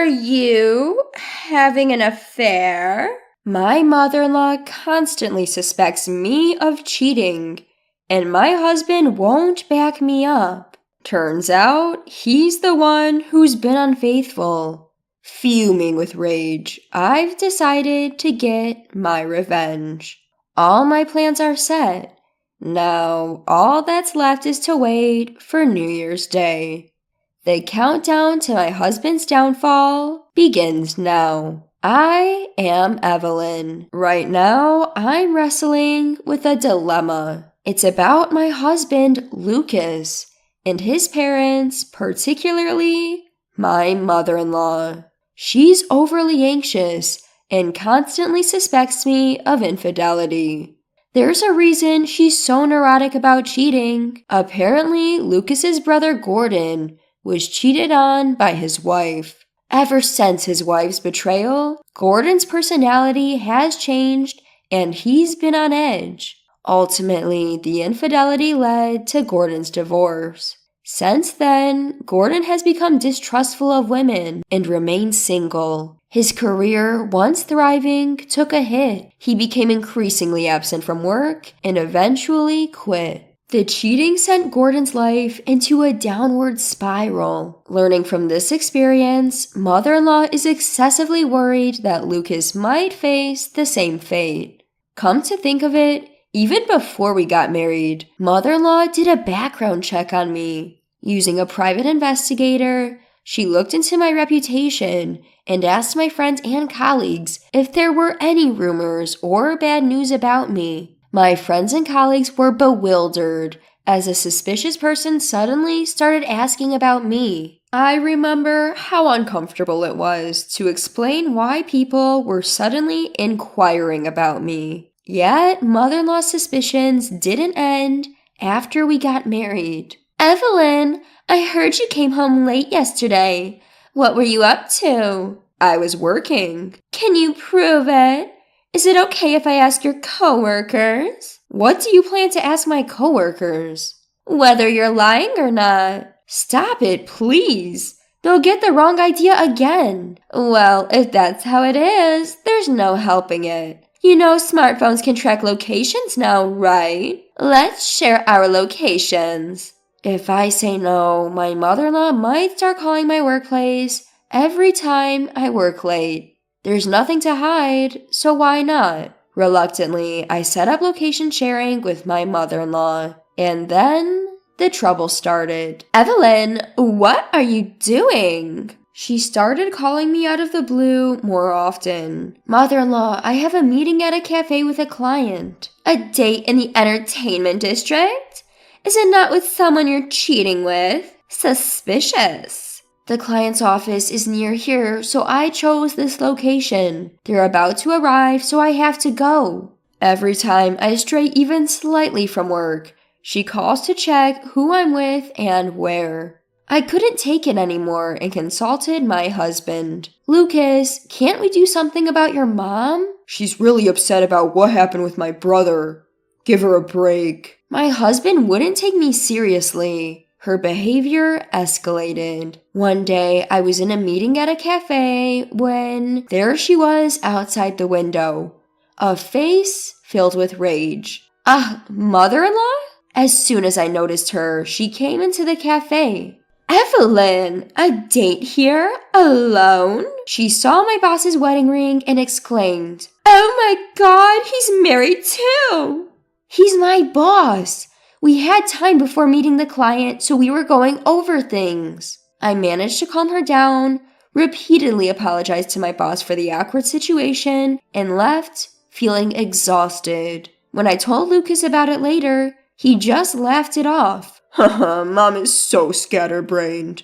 Are you having an affair? My mother-in-law constantly suspects me of cheating, and my husband won't back me up. Turns out he's the one who's been unfaithful. Fuming with rage, I've decided to get my revenge. All my plans are set. Now, all that's left is to wait for New Year's Day. The countdown to my husband's downfall begins now. I am Evelyn. Right now, I'm wrestling with a dilemma. It's about my husband, Lucas, and his parents, particularly my mother-in-law. She's overly anxious and constantly suspects me of infidelity. There's a reason she's so neurotic about cheating. Apparently, Lucas's brother Gordon was cheated on by his wife. Ever since his wife's betrayal, Gordon's personality has changed and he's been on edge. Ultimately, the infidelity led to Gordon's divorce. Since then, Gordon has become distrustful of women and remains single. His career, once thriving, took a hit. He became increasingly absent from work and eventually quit. The cheating sent Gordon's life into a downward spiral. Learning from this experience, mother-in-law is excessively worried that Lucas might face the same fate. Come to think of it, even before we got married, mother-in-law did a background check on me. Using a private investigator, she looked into my reputation and asked my friends and colleagues if there were any rumors or bad news about me. My friends and colleagues were bewildered as a suspicious person suddenly started asking about me. I remember how uncomfortable it was to explain why people were suddenly inquiring about me. Yet, mother-in-law's suspicions didn't end after we got married. Evelyn, I heard you came home late yesterday. What were you up to? I was working. Can you prove it? Is it okay if I ask your coworkers? What do you plan to ask my coworkers? Whether you're lying or not. Stop it, please. They'll get the wrong idea again. Well, if that's how it is, there's no helping it. You know smartphones can track locations now, right? Let's share our locations. If I say no, my mother-in-law might start calling my workplace every time I work late. There's nothing to hide, so why not? Reluctantly, I set up location sharing with my mother-in-law. And then the trouble started. Evelyn, what are you doing? She started calling me out of the blue more often. Mother-in-law, I have a meeting at a cafe with a client. A date in the entertainment district? Is it not with someone you're cheating with? Suspicious. The client's office is near here, so I chose this location. They're about to arrive, so I have to go. Every time I stray even slightly from work, she calls to check who I'm with and where. I couldn't take it anymore and consulted my husband. Lucas, can't we do something about your mom? She's really upset about what happened with my brother. Give her a break. My husband wouldn't take me seriously. Her behavior escalated. One day, I was in a meeting at a cafe when there she was outside the window, a face filled with rage. Mother-in-law? As soon as I noticed her, she came into the cafe. Evelyn, a date here? Alone? She saw my boss's wedding ring and exclaimed, Oh my God, he's married too! He's my boss! We had time before meeting the client, so we were going over things. I managed to calm her down, repeatedly apologized to my boss for the awkward situation, and left feeling exhausted. When I told Lucas about it later, he just laughed it off. Haha, Mom is so scatterbrained.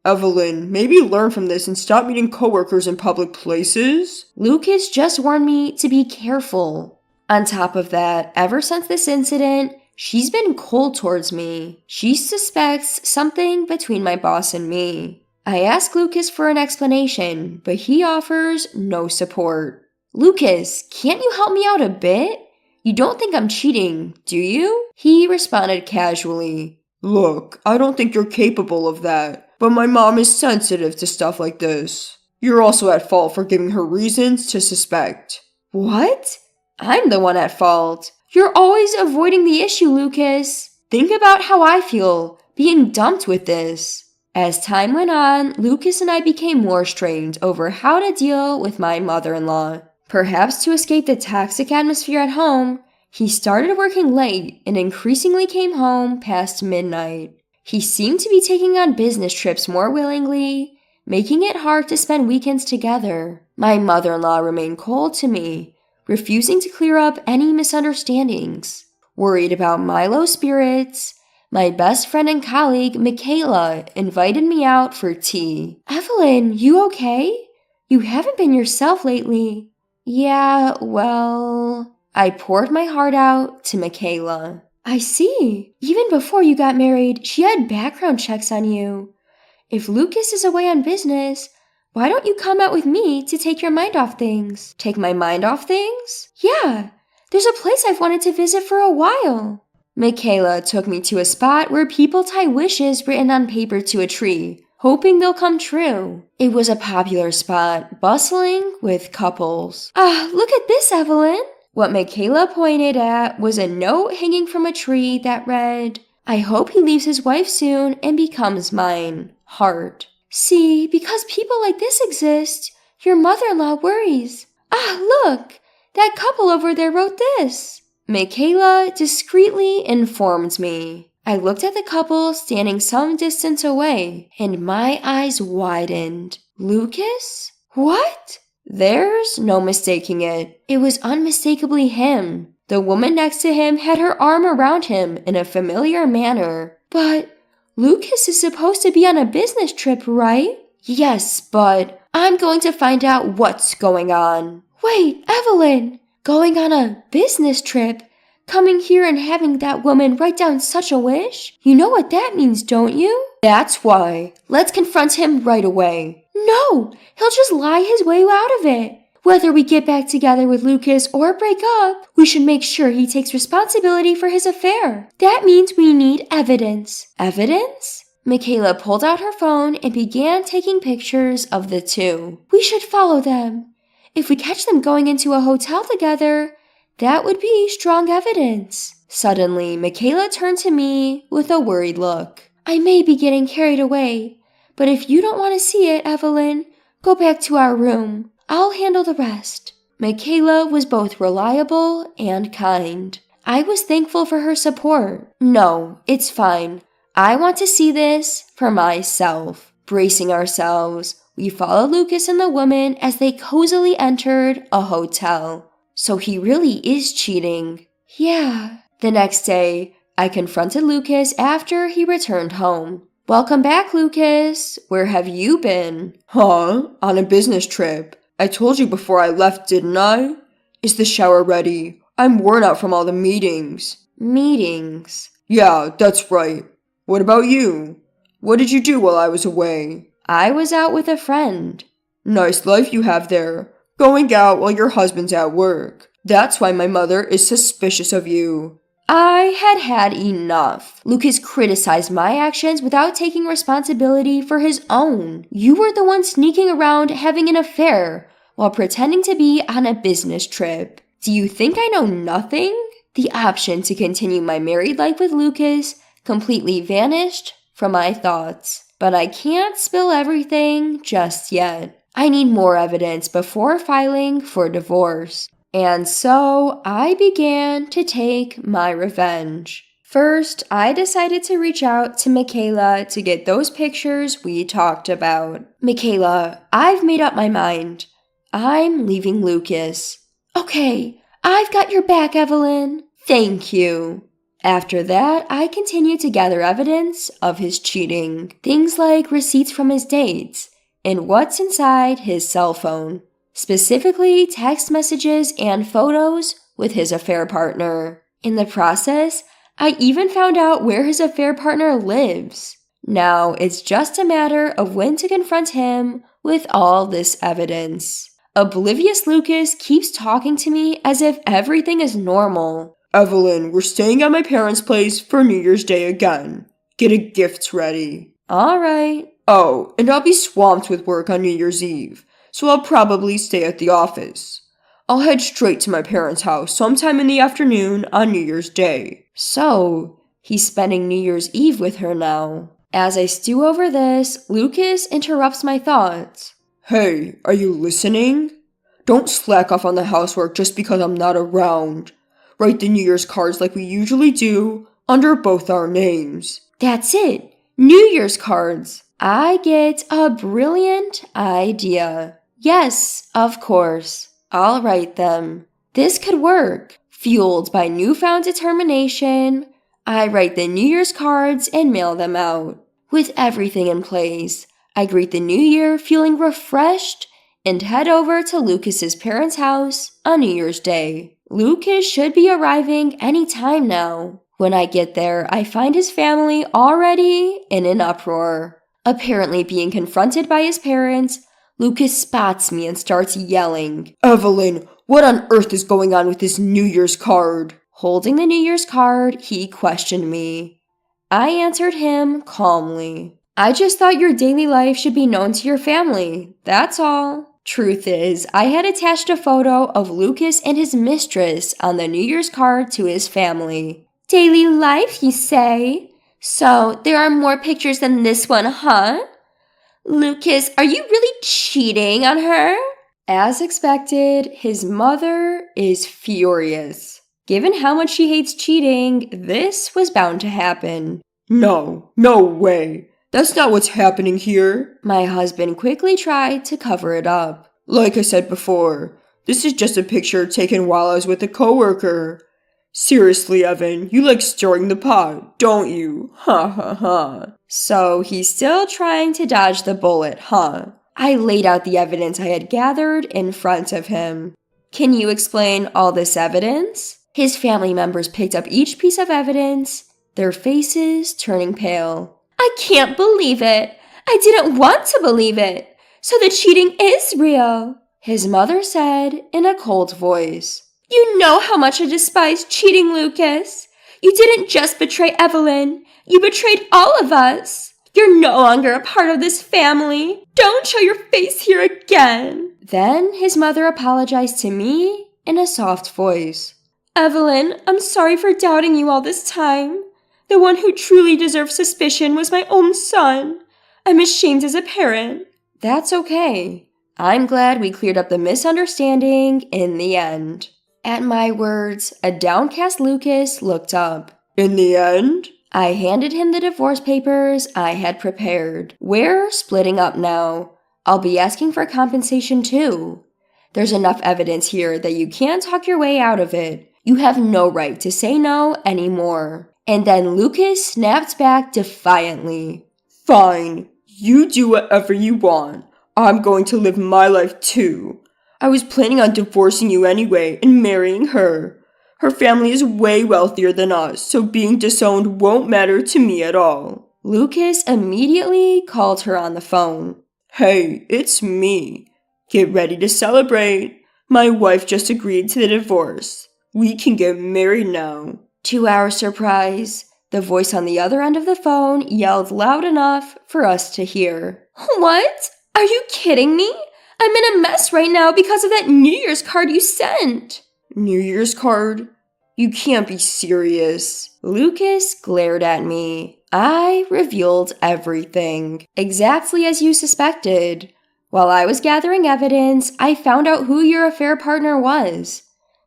Evelyn, maybe learn from this and stop meeting coworkers in public places? Lucas just warned me to be careful. On top of that, ever since this incident, she's been cold towards me. She suspects something between my boss and me. I ask Lucas for an explanation, but he offers no support. Lucas, can't you help me out a bit? You don't think I'm cheating, do you? He responded casually. Look, I don't think you're capable of that, but my mom is sensitive to stuff like this. You're also at fault for giving her reasons to suspect. What? I'm the one at fault. You're always avoiding the issue, Lucas. Think about how I feel, being dumped with this. As time went on, Lucas and I became more strained over how to deal with my mother-in-law. Perhaps to escape the toxic atmosphere at home, he started working late and increasingly came home past midnight. He seemed to be taking on business trips more willingly, making it hard to spend weekends together. My mother-in-law remained cold to me, refusing to clear up any misunderstandings. Worried about my low spirits, my best friend and colleague, Michaela, invited me out for tea. Evelyn, you okay? You haven't been yourself lately. Yeah, well, I poured my heart out to Michaela. I see. Even before you got married, she had background checks on you. If Lucas is away on business, why don't you come out with me to take your mind off things? Take my mind off things? Yeah, there's a place I've wanted to visit for a while. Michaela took me to a spot where people tie wishes written on paper to a tree, hoping they'll come true. It was a popular spot, bustling with couples. Look at this, Evelyn. What Michaela pointed at was a note hanging from a tree that read, I hope he leaves his wife soon and becomes mine. Heart. See, because people like this exist, your mother-in-law worries. Look, that couple over there wrote this. Michaela discreetly informed me. I looked at the couple standing some distance away, and my eyes widened. Lucas? What? There's no mistaking it. It was unmistakably him. The woman next to him had her arm around him in a familiar manner. But Lucas is supposed to be on a business trip, right? Yes, but I'm going to find out what's going on. Wait, Evelyn! Going on a business trip? Coming here and having that woman write down such a wish? You know what that means, don't you? That's why. Let's confront him right away. No, he'll just lie his way out of it. Whether we get back together with Lucas or break up, we should make sure he takes responsibility for his affair. That means we need evidence. Evidence? Michaela pulled out her phone and began taking pictures of the two. We should follow them. If we catch them going into a hotel together, that would be strong evidence. Suddenly, Michaela turned to me with a worried look. I may be getting carried away, but if you don't want to see it, Evelyn, go back to our room. I'll handle the rest. Michaela was both reliable and kind. I was thankful for her support. No, it's fine. I want to see this for myself. Bracing ourselves, we followed Lucas and the woman as they cozily entered a hotel. So he really is cheating. Yeah. The next day, I confronted Lucas after he returned home. Welcome back, Lucas. Where have you been? Huh? On a business trip. I told you before I left, didn't I? Is the shower ready? I'm worn out from all the meetings. Meetings? Yeah, that's right. What about you? What did you do while I was away? I was out with a friend. Nice life you have there. Going out while your husband's at work. That's why my mother is suspicious of you. I had had enough. Lucas criticized my actions without taking responsibility for his own. You were the one sneaking around having an affair while pretending to be on a business trip. Do you think I know nothing? The option to continue my married life with Lucas completely vanished from my thoughts. But I can't spill everything just yet. I need more evidence before filing for divorce. And so I began to take my revenge. First, I decided to reach out to Michaela to get those pictures we talked about. Michaela, I've made up my mind. I'm leaving Lucas. Okay, I've got your back, Evelyn. Thank you. After that, I continued to gather evidence of his cheating. Things like receipts from his dates and what's inside his cell phone. Specifically, text messages and photos with his affair partner. In the process, I even found out where his affair partner lives. Now, it's just a matter of when to confront him with all this evidence. Oblivious Lucas keeps talking to me as if everything is normal. Evelyn, we're staying at my parents' place for New Year's Day again. Get a gift ready. All right. Oh, and I'll be swamped with work on New Year's Eve. so I'll probably stay at the office. I'll head straight to my parents' house sometime in the afternoon on New Year's Day. So, he's spending New Year's Eve with her now. As I stew over this, Lucas interrupts my thoughts. Hey, are you listening? Don't slack off on the housework just because I'm not around. Write the New Year's cards like we usually do, under both our names. That's it! New Year's cards! I get a brilliant idea. Yes, of course. I'll write them. This could work. Fueled by newfound determination, I write the New Year's cards and mail them out. With everything in place, I greet the new year feeling refreshed and head over to Lucas's parents' house on New Year's Day. Lucas should be arriving any time now. When I get there, I find his family already in an uproar. Apparently being confronted by his parents, Lucas spots me and starts yelling, Evelyn, what on earth is going on with this New Year's card? Holding the New Year's card, he questioned me. I answered him calmly. I just thought your daily life should be known to your family. That's all. Truth is, I had attached a photo of Lucas and his mistress on the New Year's card to his family. Daily life, you say? So, there are more pictures than this one, huh? Lucas, are you really cheating on her? As expected, his mother is furious. Given how much she hates cheating, this was bound to happen. No way. That's not what's happening here. My husband quickly tried to cover it up. Like I said before, this is just a picture taken while I was with a coworker. Seriously, Evan, you like stirring the pot, don't you? Ha ha ha. So he's still trying to dodge the bullet, huh? I laid out the evidence I had gathered in front of him. Can you explain all this evidence? His family members picked up each piece of evidence, their faces turning pale. I can't believe it. I didn't want to believe it. So the cheating is real, his mother said in a cold voice. You know how much I despise cheating, Lucas. You didn't just betray Evelyn. You betrayed all of us. You're no longer a part of this family. Don't show your face here again. Then his mother apologized to me in a soft voice. Evelyn, I'm sorry for doubting you all this time. The one who truly deserved suspicion was my own son. I'm ashamed as a parent. That's okay. I'm glad we cleared up the misunderstanding in the end. At my words, a downcast Lucas looked up. In the end? I handed him the divorce papers I had prepared. We're splitting up now. I'll be asking for compensation too. There's enough evidence here that you can't talk your way out of it. You have no right to say no anymore. And then Lucas snapped back defiantly. Fine. You do whatever you want. I'm going to live my life too. I was planning on divorcing you anyway and marrying her. Her family is way wealthier than us, so being disowned won't matter to me at all. Lucas immediately called her on the phone. Hey, it's me. Get ready to celebrate. My wife just agreed to the divorce. We can get married now. To our surprise, the voice on the other end of the phone yelled loud enough for us to hear. What? Are you kidding me? I'm in a mess right now because of that New Year's card you sent. New Year's card? You can't be serious. Lucas glared at me. I revealed everything, exactly as you suspected. While I was gathering evidence, I found out who your affair partner was.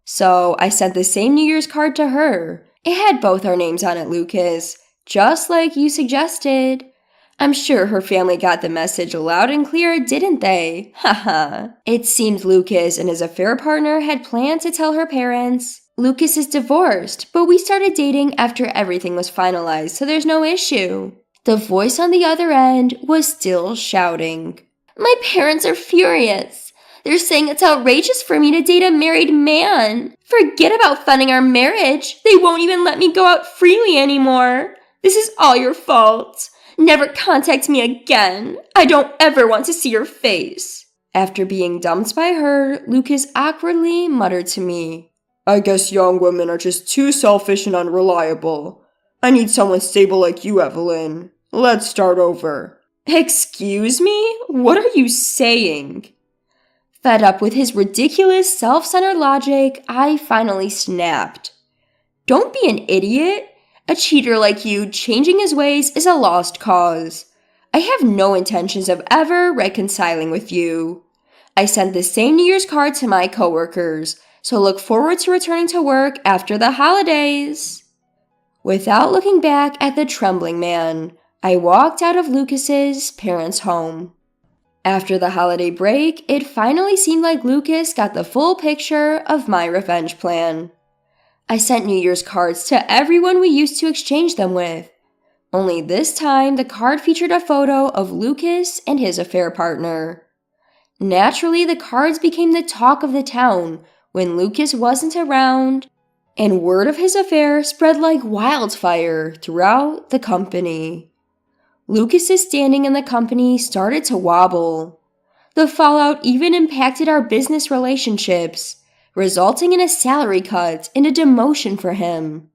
So I sent the same New Year's card to her. It had both our names on it, Lucas, just like you suggested. I'm sure her family got the message loud and clear, didn't they? Haha. It seemed Lucas and his affair partner had planned to tell her parents. Lucas is divorced, but we started dating after everything was finalized, so there's no issue. The voice on the other end was still shouting. My parents are furious. They're saying it's outrageous for me to date a married man. Forget about funding our marriage. They won't even let me go out freely anymore. This is all your fault. Never contact me again. I don't ever want to see your face. After being dumped by her, Lucas awkwardly muttered to me, I guess young women are just too selfish and unreliable. I need someone stable like you, Evelyn. Let's start over. Excuse me? What are you saying? Fed up with his ridiculous, self-centered logic, I finally snapped. Don't be an idiot. A cheater like you changing his ways is a lost cause. I have no intentions of ever reconciling with you. I sent the same New Year's card to my coworkers, so look forward to returning to work after the holidays. Without looking back at the trembling man, I walked out of Lucas's parents' home. After the holiday break, it finally seemed like Lucas got the full picture of my revenge plan. I sent New Year's cards to everyone we used to exchange them with. Only this time, the card featured a photo of Lucas and his affair partner. Naturally, the cards became the talk of the town when Lucas wasn't around, and word of his affair spread like wildfire throughout the company. Lucas's standing in the company started to wobble. The fallout even impacted our business relationships, resulting in a salary cut and a demotion for him.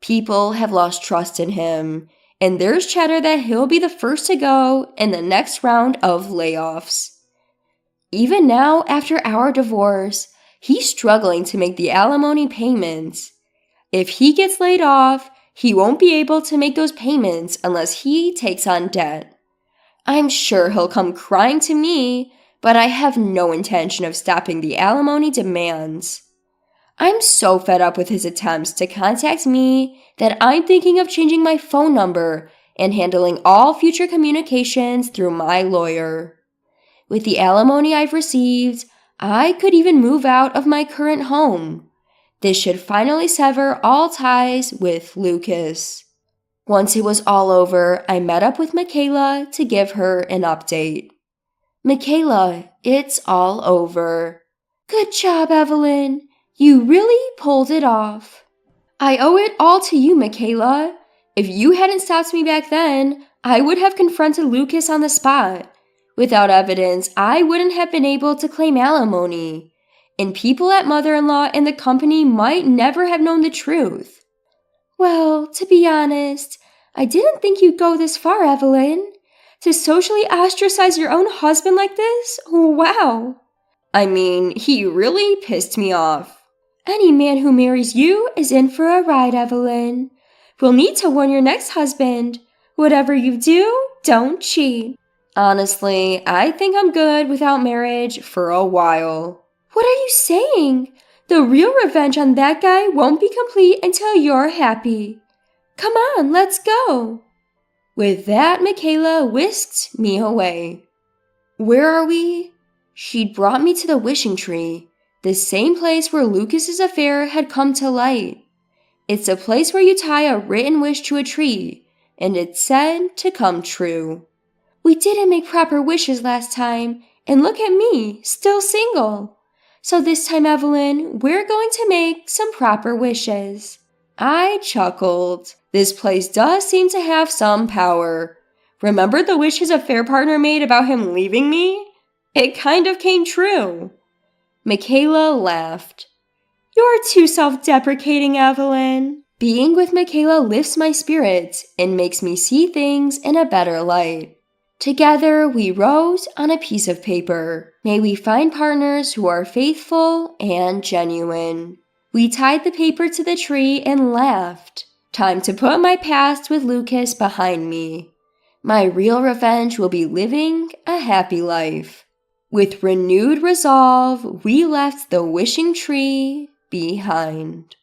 People have lost trust in him, and there's chatter that he'll be the first to go in the next round of layoffs. Even now, after our divorce, he's struggling to make the alimony payments. If he gets laid off, he won't be able to make those payments unless he takes on debt. I'm sure he'll come crying to me, but I have no intention of stopping the alimony demands. I'm so fed up with his attempts to contact me that I'm thinking of changing my phone number and handling all future communications through my lawyer. With the alimony I've received, I could even move out of my current home. This should finally sever all ties with Lucas. Once it was all over, I met up with Michaela to give her an update. Michaela, it's all over. Good job, Evelyn. You really pulled it off. I owe it all to you, Michaela. If you hadn't stopped me back then, I would have confronted Lucas on the spot. Without evidence, I wouldn't have been able to claim alimony, and people at mother-in-law and the company might never have known the truth. Well, to be honest, I didn't think you'd go this far, Evelyn. To socially ostracize your own husband like this? Wow. I mean, he really pissed me off. Any man who marries you is in for a ride, Evelyn. We'll need to warn your next husband. Whatever you do, don't cheat. Honestly, I think I'm good without marriage for a while. What are you saying? The real revenge on that guy won't be complete until you're happy. Come on, let's go. With that, Michaela whisked me away. Where are we? She'd brought me to the wishing tree, the same place where Lucas's affair had come to light. It's a place where you tie a written wish to a tree, and it's said to come true. We didn't make proper wishes last time, and look at me, still single. So this time, Evelyn, we're going to make some proper wishes. I chuckled. This place does seem to have some power. Remember the wish his affair partner made about him leaving me? It kind of came true. Michaela laughed. You're too self-deprecating, Evelyn. Being with Michaela lifts my spirits and makes me see things in a better light. Together, we wrote on a piece of paper, "May we find partners who are faithful and genuine." We tied the paper to the tree and laughed. Time to put my past with Lucas behind me. My real revenge will be living a happy life. With renewed resolve, we left the wishing tree behind.